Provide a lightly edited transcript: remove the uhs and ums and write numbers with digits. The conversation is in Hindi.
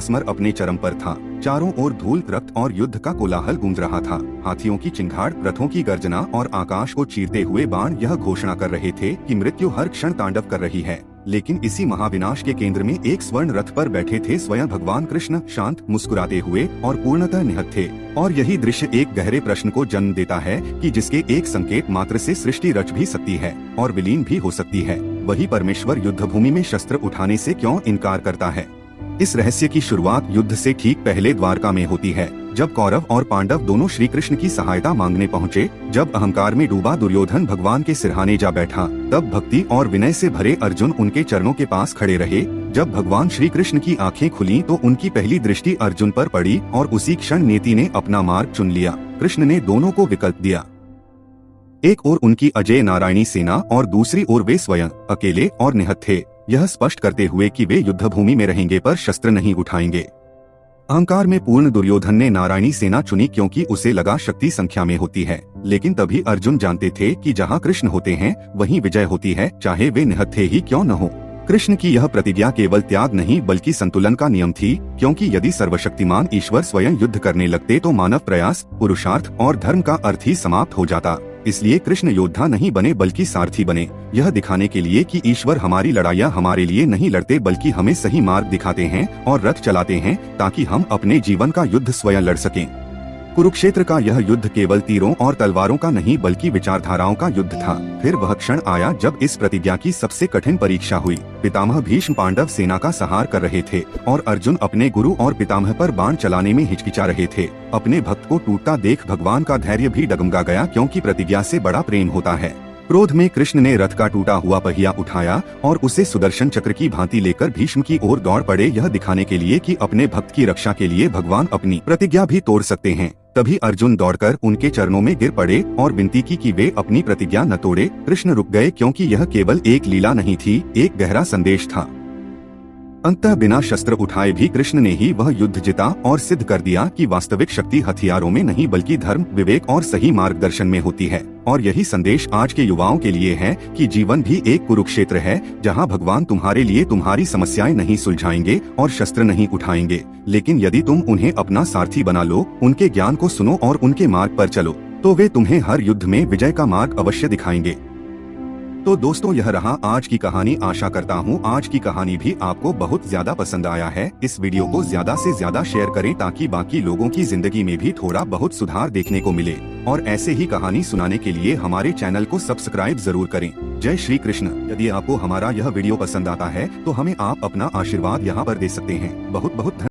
स्मर अपने चरम पर था। चारों ओर धूल, रक्त और युद्ध का कोलाहल गूंज रहा था। हाथियों की चिंगाड़, रथों की गर्जना और आकाश को चीरते हुए बाण यह घोषणा कर रहे थे कि मृत्यु हर क्षण तांडव कर रही है। लेकिन इसी महाविनाश के केंद्र में एक स्वर्ण रथ पर बैठे थे स्वयं भगवान कृष्ण, शांत, मुस्कुराते हुए और पूर्णतः निहत थे। और यही दृश्य एक गहरे प्रश्न को जन्म देता है कि जिसके एक संकेत मात्र से सृष्टि रच भी सकती है और विलीन भी हो सकती है, वही परमेश्वर युद्धभूमि में शस्त्र उठाने से क्यों इनकार करता है। इस रहस्य की शुरुआत युद्ध से ठीक पहले द्वारका में होती है, जब कौरव और पांडव दोनों श्री कृष्ण की सहायता मांगने पहुँचे। जब अहंकार में डूबा दुर्योधन भगवान के सिरहाने जा बैठा, तब भक्ति और विनय से भरे अर्जुन उनके चरणों के पास खड़े रहे। जब भगवान श्री कृष्ण की आंखें खुली तो उनकी पहली दृष्टि अर्जुन पर पड़ी और उसी क्षण नेति ने अपना मार्ग चुन लिया। कृष्ण ने दोनों को विकल्प दिया, एक ओर उनकी अजय नारायणी सेना और दूसरी ओर वे स्वयं अकेले और निहत थे, यह स्पष्ट करते हुए कि वे युद्धभूमि में रहेंगे पर शस्त्र नहीं उठाएंगे। अहंकार में पूर्ण दुर्योधन ने नारायणी सेना चुनी क्योंकि उसे लगा शक्ति संख्या में होती है, लेकिन तभी अर्जुन जानते थे कि जहां कृष्ण होते हैं वहीं विजय होती है, चाहे वे निहत थे ही क्यों न हो। कृष्ण की यह प्रतिज्ञा केवल त्याग नहीं बल्कि संतुलन का नियम थी, क्योंकि यदि सर्वशक्तिमान ईश्वर स्वयं युद्ध करने लगते तो मानव प्रयास, पुरुषार्थ और धर्म का अर्थ ही समाप्त हो जाता। इसलिए कृष्ण योद्धा नहीं बने बल्कि सारथी बने, यह दिखाने के लिए कि ईश्वर हमारी लड़ाइयाँ हमारे लिए नहीं लड़ते बल्कि हमें सही मार्ग दिखाते हैं और रथ चलाते हैं ताकि हम अपने जीवन का युद्ध स्वयं लड़ सकें। कुरुक्षेत्र का यह युद्ध केवल तीरों और तलवारों का नहीं बल्कि विचारधाराओं का युद्ध था। फिर वह क्षण आया जब इस प्रतिज्ञा की सबसे कठिन परीक्षा हुई। पितामह भीष्म पांडव सेना का संहार कर रहे थे और अर्जुन अपने गुरु और पितामह पर बाण चलाने में हिचकिचा रहे थे। अपने भक्त को टूटता देख भगवान का धैर्य भी डगमगा गया, क्योंकि प्रतिज्ञा से बड़ा प्रेम होता है। क्रोध में कृष्ण ने रथ का टूटा हुआ पहिया उठाया और उसे सुदर्शन चक्र की भांति लेकर भीष्म की ओर दौड़ पड़े, यह दिखाने के लिए कि अपने भक्त की रक्षा के लिए भगवान अपनी प्रतिज्ञा भी तोड़ सकते हैं। तभी अर्जुन दौड़कर उनके चरणों में गिर पड़े और विनती की कि वे अपनी प्रतिज्ञा न तोड़े। कृष्ण रुक गए क्योंकि यह केवल एक लीला नहीं थी, एक गहरा संदेश था। अंततः बिना शस्त्र उठाए भी कृष्ण ने ही वह युद्ध जीता और सिद्ध कर दिया कि वास्तविक शक्ति हथियारों में नहीं बल्कि धर्म, विवेक और सही मार्गदर्शन में होती है। और यही संदेश आज के युवाओं के लिए है कि जीवन भी एक कुरुक्षेत्र है, जहां भगवान तुम्हारे लिए तुम्हारी समस्याएं नहीं सुलझाएंगे और शस्त्र नहीं उठाएंगे, लेकिन यदि तुम उन्हें अपना सारथी बना लो, उनके ज्ञान को सुनो और उनके मार्ग पर चलो, तो वे तुम्हें हर युद्ध में विजय का मार्ग अवश्य दिखाएंगे। तो दोस्तों, यह रहा आज की कहानी। आशा करता हूँ आज की कहानी भी आपको बहुत ज्यादा पसंद आया है। इस वीडियो को ज्यादा से ज्यादा शेयर करें ताकि बाकी लोगों की जिंदगी में भी थोड़ा बहुत सुधार देखने को मिले। और ऐसे ही कहानी सुनाने के लिए हमारे चैनल को सब्सक्राइब जरूर करें। जय श्री कृष्ण। यदि आपको हमारा यह वीडियो पसंद आता है तो हमें आप अपना आशीर्वाद यहाँ पर दे सकते हैं। बहुत बहुत धन्यवाद।